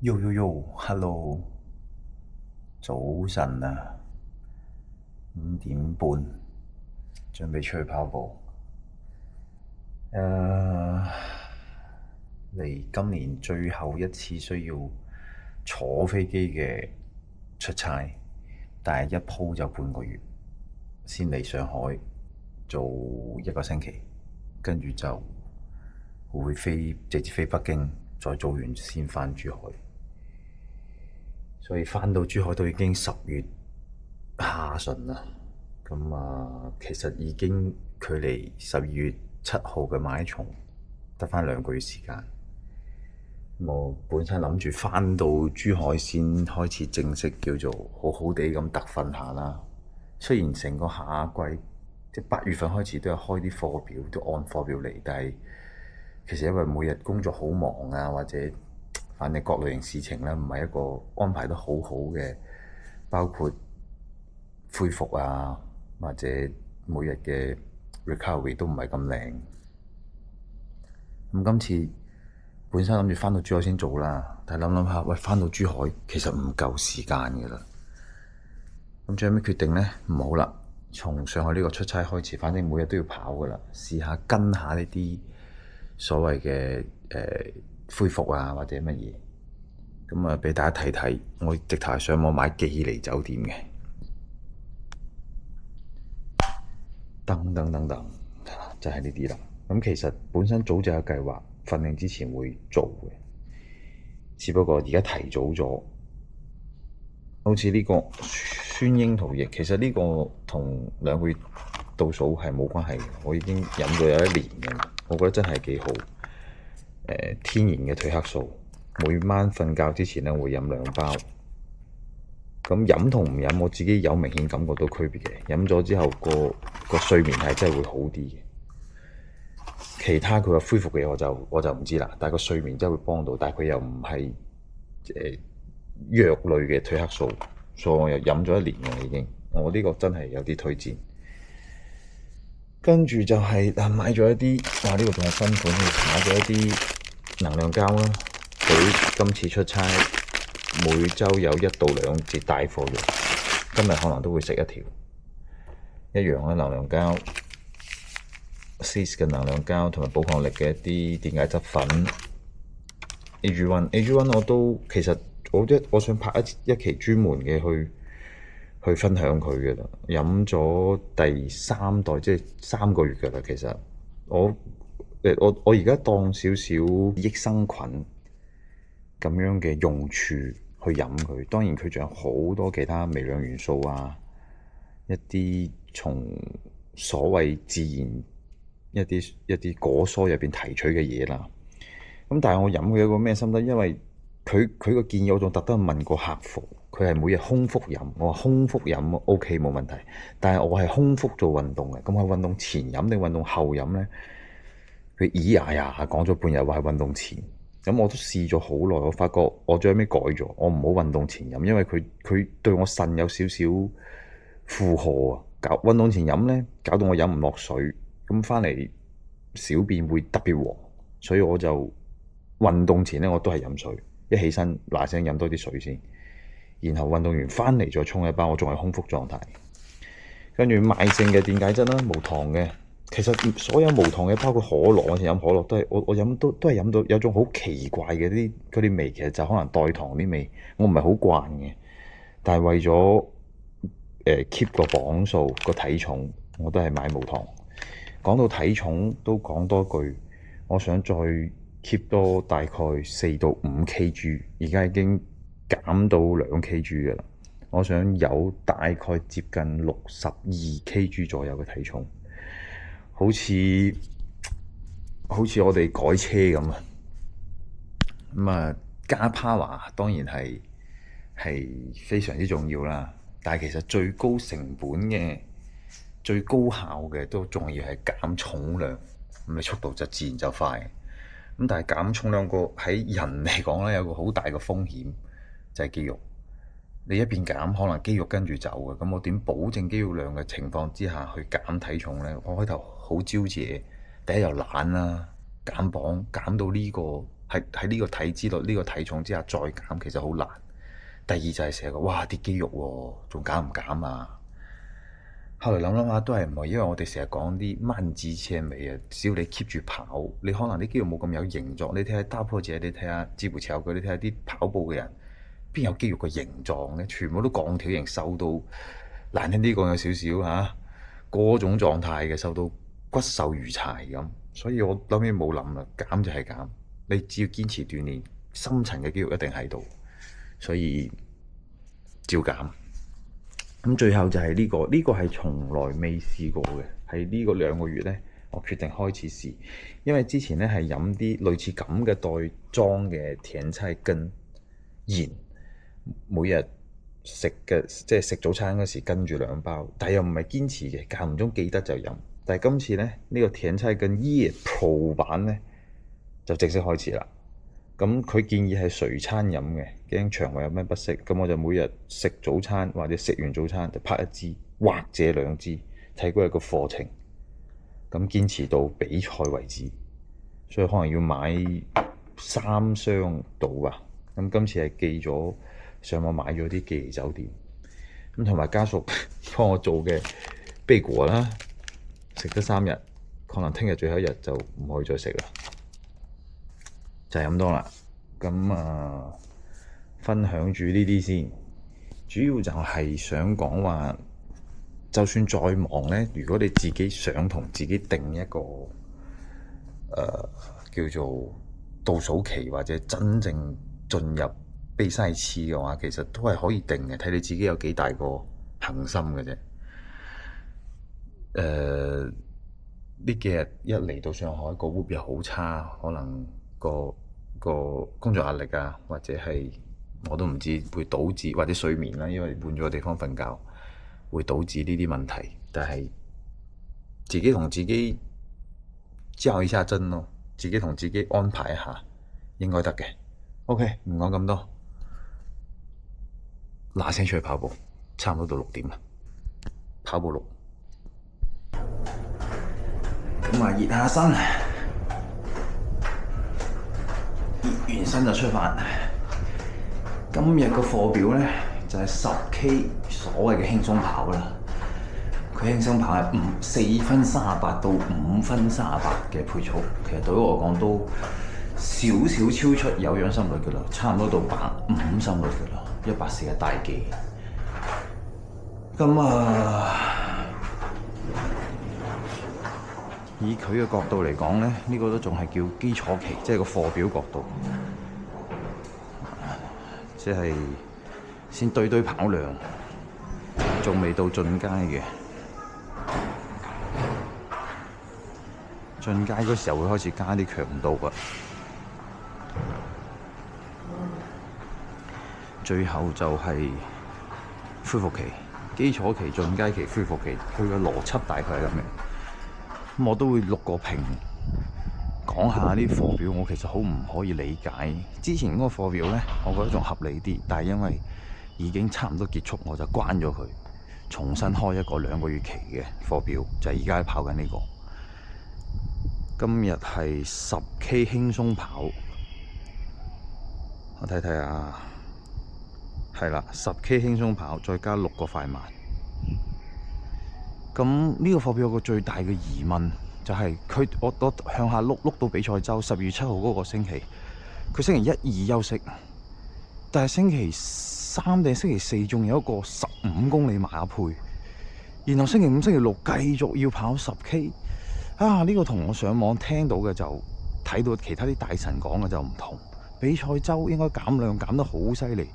Hello，早晨啊，5點半，準備出去跑步。嚟今年最後一次需要坐飛機嘅出差，但係一鋪就半個月，先嚟上海做一個星期，跟住就會直接飛北京，再做完先返珠海。所以返到珠海都已經10月下旬啦。咁其實已經距離12月7號嘅馬拉松得返2個月時間。我本身諗住返到珠海先開始正式叫做好好地咁特訓下啦。雖然成個夏季即係8月份開始都有開啲課表，都按課表嚟，但係其實因為每日工作好忙啊，或者反正各類型事情咧，唔係一個安排得好好嘅，包括恢復啊，或者每日嘅 recovery 都唔係咁靚。咁今次本身諗住返到珠海先做啦，但係諗諗下，喂，返到珠海其實唔夠時間㗎啦。咁最後尾決定咧，唔好啦，從上海呢個出差開始，反正每日都要跑㗎啦，試下跟下呢啲所謂嘅恢復啊，或者乜嘢。咁俾大家睇睇，我直頭係上網買寄嚟酒店嘅，等，就係呢啲啦。咁其實本身早就有計劃，訓練之前會做嘅，只不過而家提早咗。好似呢個酸櫻桃液，其實呢個同2個月倒數係冇關係嘅。我已經飲咗有1年嘅，我覺得真係幾好。天然嘅褪黑素，每晚瞓覺之前咧會飲2包。咁飲同唔飲，我自己有明顯感覺到區別嘅。飲咗之後，個睡眠係真係會好啲嘅。其他佢話恢復嘅嘢我就唔知啦。但係個睡眠真係會幫到，但係佢又唔係藥類嘅褪黑素，所以我又飲咗1年嘅已經。我呢個真係有啲推薦。跟住就係買咗一啲，呢個仲係新款嘅，買咗一啲能量膠啦。佢今次出差每週有1到2節帶貨用，今日可能都會食1條。一樣啦，能量膠 CIS 嘅能量膠同埋寶礦力嘅一啲電解質粉。AG1 我都其實我想拍一期專門嘅去分享佢嘅啦。飲咗第3代，即係3個月嘅啦。其實我而家當少少益生菌咁樣嘅用處去飲佢。當然佢仲有好多其他微量元素啊，一啲從所謂自然一啲果蔬入邊提取嘅嘢啦。咁但係我飲佢有個咩心得？因為佢個建議我仲特登問過客服，佢係每日空腹飲。我話空腹飲 OK 冇問題，但係我係空腹做運動嘅。咁係運動前飲定運動後飲呢？佢咿呀呀講咗半日話係運動前。咁我都試咗好耐，我發覺我最後尾改咗，我唔好運動前飲，因為佢對我腎有少少負荷啊。運動前飲呢，搞到我飲唔落水，咁返嚟小便會特別黃，所以我就運動前呢，我都係飲水，一起身嗱聲飲多啲水先，然後運動完返嚟再沖一包，我仲係空腹狀態。跟住慢性嘅電解質啦，無糖嘅。其實所有無糖嘅，包括可樂，我以前飲可樂都係我飲都係飲到有種好奇怪嘅嗰啲味，其實就可能代糖啲味，我唔係好慣嘅。但係為咗keep 個磅數個體重，我都係買無糖。講到體重都講多句，我想再 keep 多大概4到5 kg， 而家已經減到2 kg 嘅啦。我想有大概接近62 kg 左右嘅體重。好似我哋改車咁啊，加 power 當然係非常之重要啦。但係其實最高成本嘅、最高效嘅都仲要係減重量，咁你速度就自然就快。咁但係減重量喺人嚟講咧，有個好大嘅風險就係肌肉。你一邊減，可能肌肉跟住走嘅。咁我點保證肌肉量嘅情況之下去減體重呢？我開頭好招謝，第一又懶啦，減磅減到呢個喺呢個體脂率、呢個體重之下再減，其實好難。第二就係成日講哇啲肌肉喎，仲減唔減啊？後來諗諗下都係唔係，因為我哋成日講啲慢支纖維啊，只要你 keep 住跑，你可能啲肌肉冇咁有形狀。你睇下打破者，你睇下志步潮佢，你睇下啲跑步嘅人，邊有肌肉嘅形狀咧？全部都鋼條型，瘦到難聽啲講有少少嚇，嗰種狀態嘅，瘦到骨瘦如柴咁。所以我諗起冇諗啦，減就係減，你只要堅持鍛鍊，深層嘅肌肉一定喺度，所以照減。咁最後就係呢個，呢個係從來未試過嘅，喺呢個2個月呢，我決定開始試，因為之前呢係飲啲類似咁嘅袋裝嘅甜菜根鹽，每日食嘅即係食早餐嗰時跟住2包，但係又唔係堅持嘅，間唔中記得就飲。但係今次呢，呢個甜菜根椰 Pro 版呢，就正式開始啦。咁佢建議係隨餐飲嘅，驚腸胃有咩不適。咁我就每日食早餐或者食完早餐就拍1支或者2支，睇嗰日個課程。咁堅持到比賽為止，所以可能要買3箱到吧。咁今次係寄咗上網買咗啲寄嚟酒店。咁同埋家屬幫我做嘅貝果啦，食得3日，可能聽日最後一日就唔可以再食啦。就係咁多啦，咁分享住呢啲先，主要就係想講話，就算再忙呢，如果你自己想同自己定一個叫做倒數期，或者真正進入比賽期嘅話，其實都係可以定嘅，睇你自己有幾大個恆心嘅啫。呢幾日一嚟到上海，個 mood 又好差，可能個工作壓力啊，或者係我都唔知會導致，或者睡眠啦，因為換咗個地方瞓覺，會導致呢啲問題。但係自己同自己較一下真咯，自己同自己安排一下，應該得嘅。OK， 唔講咁多，嗱聲出去跑步，差唔多到6點啦，跑步6。咁啊，熱下身，熱完身就出發。今日個課表咧就係10K 所謂嘅輕鬆跑啦。佢輕鬆跑係4分38到5分38嘅配速，其實對於我講都少少超出有氧心率嘅啦，差唔多到150心率嘅啦，140係大忌。咁以佢嘅角度嚟講咧，呢個都仲係叫基礎期，即係個課表角度，即係先堆跑量，仲未到進階嘅。進階嗰時候會開始加啲強度啊。最後就係恢復期、基礎期、進階期、恢復期，佢嘅邏輯大概係咁樣。咁我都會錄個評，講下啲課表，我其實好唔可以理解。之前嗰個課表呢，我覺得仲合理啲，但係因為已經差唔多結束，我就關咗佢，重新開一個2個月期嘅課表，就係而家跑緊呢個。今日係10K 輕鬆跑，我睇睇啊，係啦，10K 輕鬆跑，再加6個快慢。咁呢個課表有個最大嘅疑問，就係我向下碌到比賽週12月7號嗰個星期，佢星期1、2休息，但係星期3定星期4仲有一個15公里馬配，然後星期5、星期6繼續要跑10K。呢個同我上網聽到嘅，就睇到其他啲大神講嘅就唔同。比賽週應該減量減得好犀利，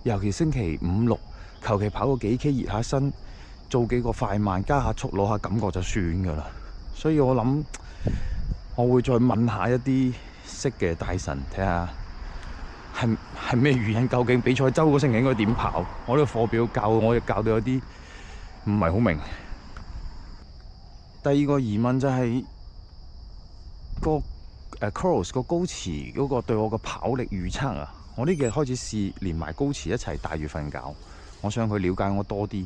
尤其星期5、6求其跑個幾 K 熱下身，做幾個快慢加下速攞下感覺就算㗎啦。所以我諗我會再問下一啲識嘅大神，睇下係咩原因，究竟比賽週嗰星期應該點跑？我呢個課表我亦教到有啲唔係好明。第二個疑問就係個Coros 個高池嗰個對我個跑力預測啊！我呢幾日開始試連埋高池一齊帶住瞓覺，我想佢了解我多啲。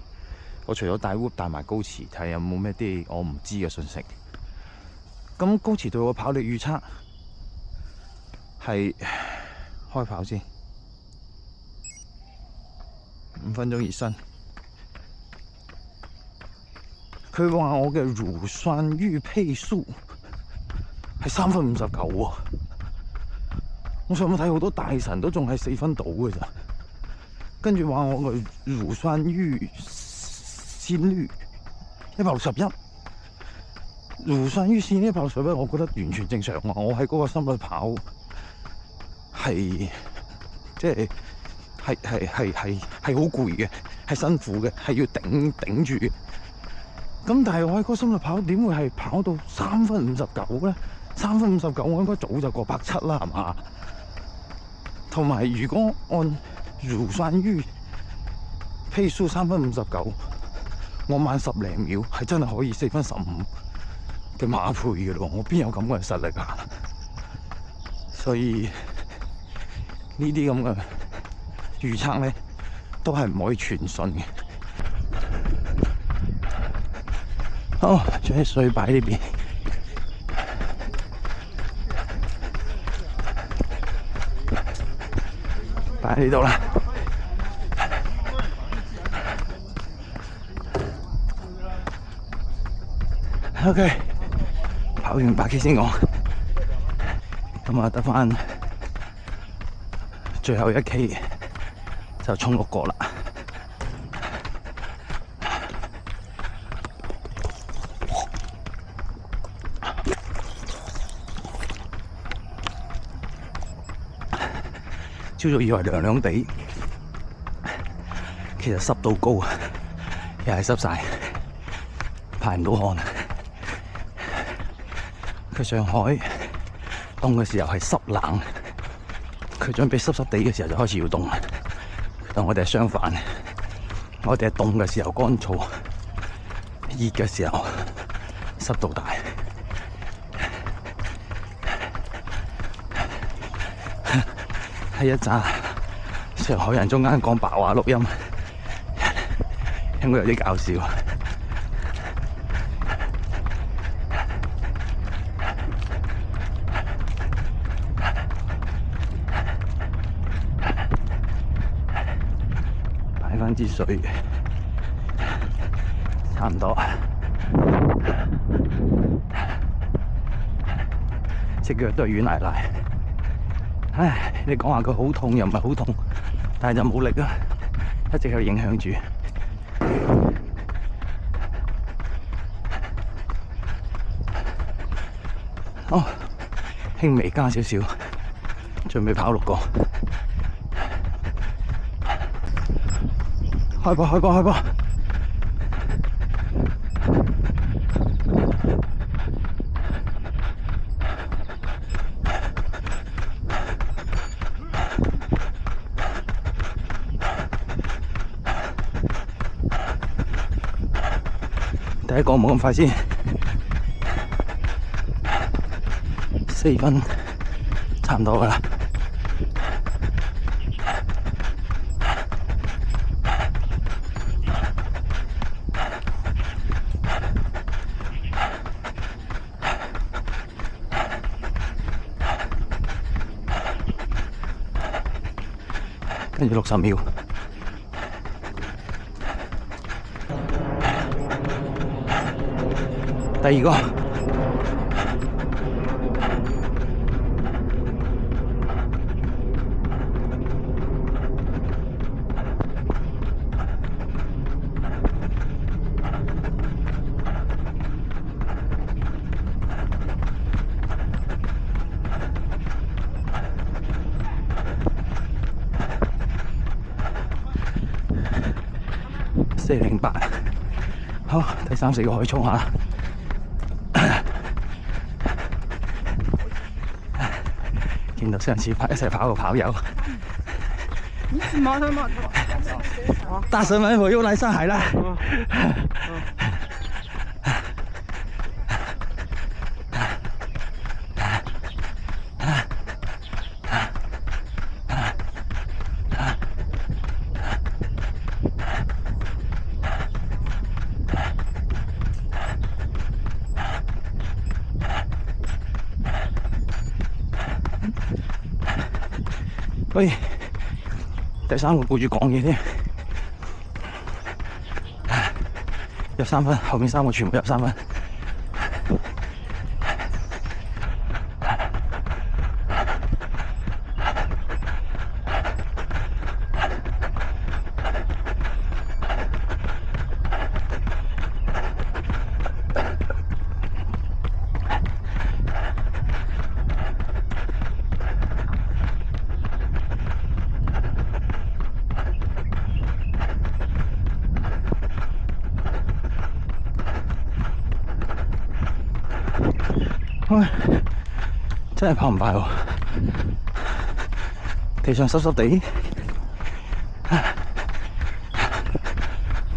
我除咗帶 Whoop 帶埋高池，睇下有冇咩啲我唔知嘅信息。咁高池對我跑力預測係開跑先，5分鐘熱身。佢話我嘅乳酸閾配速係3分59喎。我上網睇好多大神都仲係4分到嘅咋，跟住話我嘅乳酸閾心率161，乳酸閾線161，我覺得完全正常啊！我喺嗰個心率跑係即係好攰嘅，係辛苦嘅，係要頂住嘅。咁但係我喺嗰個心率跑點會係跑到3分59咧？3分59我應該早就過170啦，係嘛？同埋如果按乳酸閾配速3分59，我慢10零秒係真係可以4分15嘅馬配嘅咯，我邊有咁嘅實力啊？所以呢啲咁嘅預測咧，都係唔可以全信嘅。好，將啲水擺呢邊。擺喺呢度啦。OK， 跑完100K先講，咁啊得返最後1K就衝6個啦。朝早以為涼涼地，其實濕度高，又係濕晒，排唔到汗。佢上海凍嘅時候係濕冷，佢準備濕濕地嘅時候就開始要凍。但我哋係相反，我哋係凍嘅時候乾燥，熱嘅時候濕度大。喺一紮上海人中間講白話錄音，應該有啲搞笑。擺返支水，差唔多。隻腳都係軟賴賴。唉，你講話佢好痛又唔係好痛，但係就冇力啊，一直喺度影響住。哦，輕微加少少，準備跑6個。開波開波開波！第一個冇咁快先，4分差唔多噶啦。跟住60秒。第二個4:08，好，第3、4個可以衝下。見到上次一齊跑嘅跑友，大神們我又來上海啦！喂，第三個顧住講嘢添，入3分，後面3個全部入3分。真係跑唔快喎，地上濕濕地，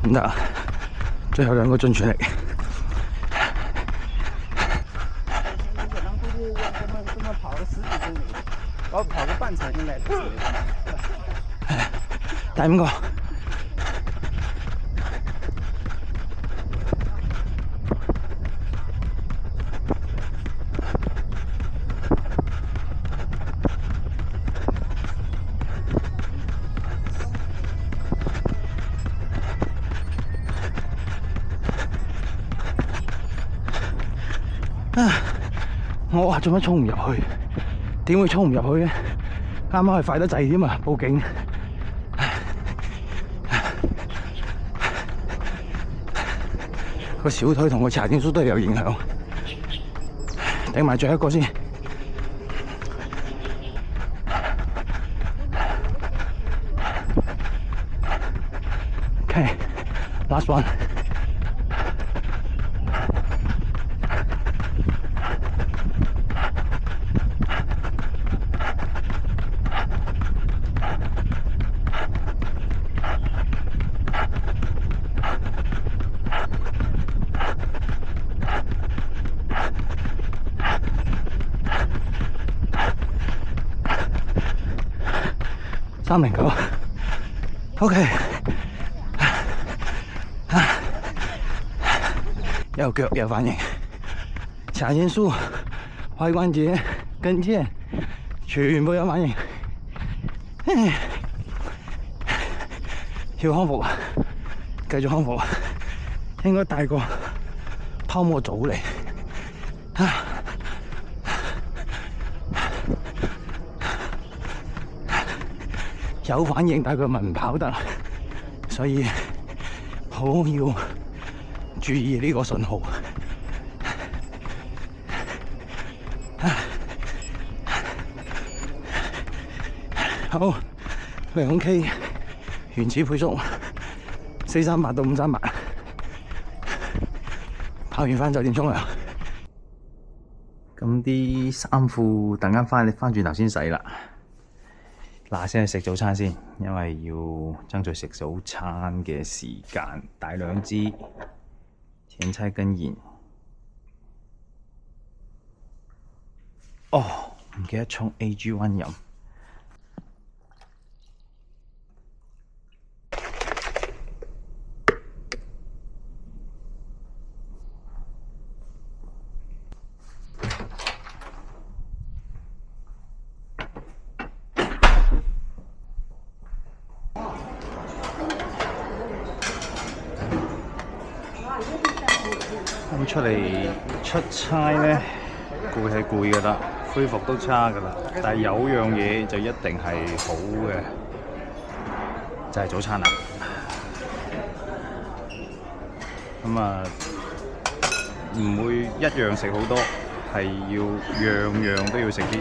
唔得啊！最後2個盡全力。这么跑了10几公里，我跑个半程应该可以。第5個。我話做乜衝唔入去？點會衝唔入去嘅？啱啱係快得滯添啊！報警。個小腿同個茶點酥都係有影響。頂埋最後一個先。Okay, last one。309 ，OK， 有腳有反應，茶點酥、踝關節、跟腱全部有反應，要康復，繼續康復，應該帶個泡沫組嚟。有反應，但係佢咪唔跑得，所以好要注意呢個信號。好，2K 原始配速438到538，跑完返酒店沖涼。咁啲衫褲等間翻轉頭先洗啦。嗱聲去食早餐先，因為要爭取食早餐嘅時間。帶2支前菜跟鹽。哦，唔記得沖 AG1 飲。咁出嚟出差咧，攰係攰噶啦，恢復都差噶啦。但係有樣嘢就一定係好嘅，就係早餐啦。咁啊，唔會一樣食好多，係要樣樣都要食啲，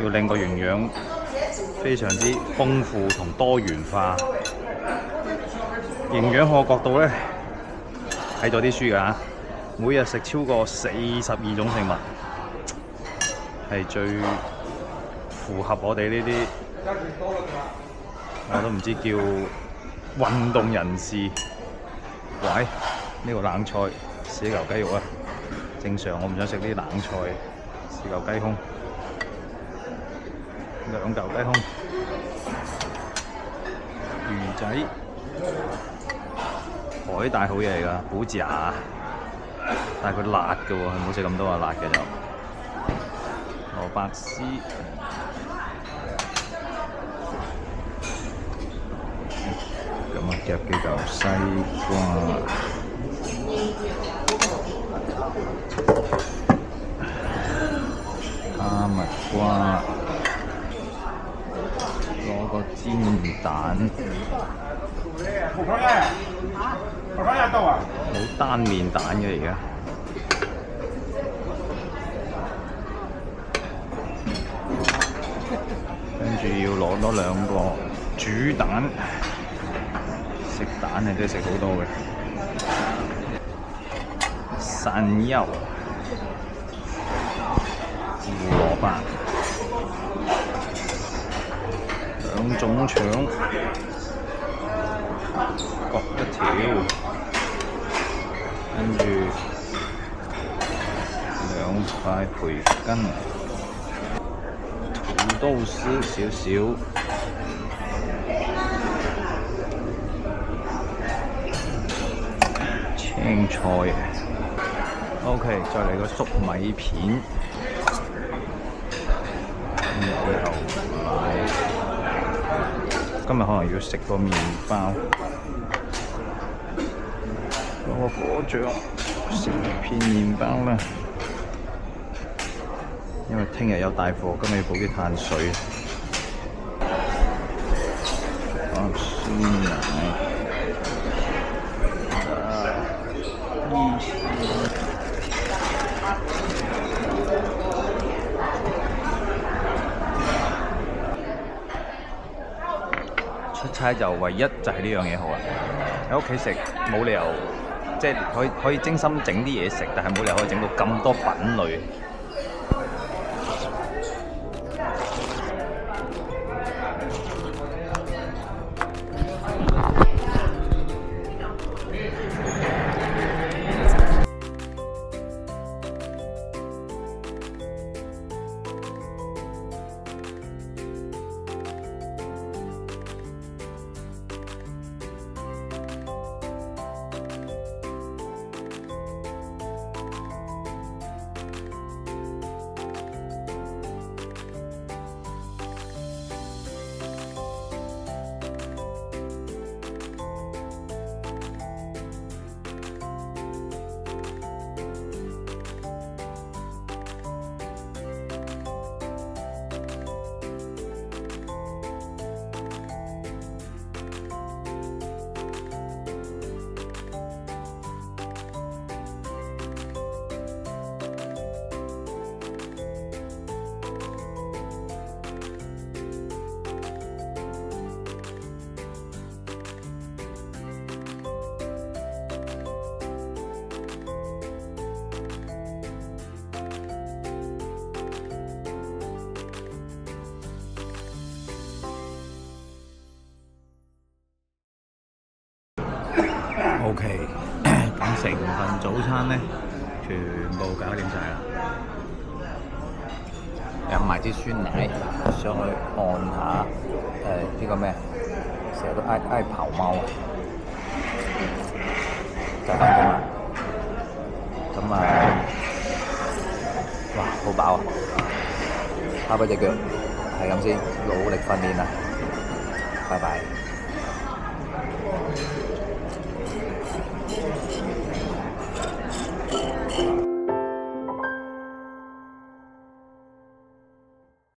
要令個營養非常之豐富同多元化。營養學角度咧，睇咗啲書㗎。每日食超過42種食物，係最符合我哋呢啲，我都唔知叫運動人士。喂，呢個冷菜豉油雞肉啊，正常我唔想食啲冷菜，豉油雞胸，2嚿雞胸，魚仔，海帶好嘢嚟㗎，好炸。但係佢辣嘅喎，唔好食咁多啊！辣嘅就蘿蔔絲、叫做西瓜、哈密瓜，攞個煎蛋，冇單面蛋嘅而家。跟住要攞多2個煮蛋，食蛋係真係食好多嘅。山藥、胡蘿蔔、2種腸，各1條，跟住2塊培根。土豆絲少少，青菜。OK， 再嚟個粟米片，然後奶。今日可能要食個麵包，攞個果醬，食片麵包啦。因為聽日有大貨，今日要補啲碳水。酸奶。出差就唯一就係呢樣嘢好啦。喺屋企食冇理由，即係可以精心整啲嘢食，但係冇理由可以整到咁多品類。OK， 咁成份早餐呢，全部搞掂晒啦。飲埋支酸奶上去按下，呢個咩？成日都嗌刨貓啊！就翻工啦。咁啊，哇，好飽啊！拋開隻腳，係咁先，努力訓練啦。拜拜。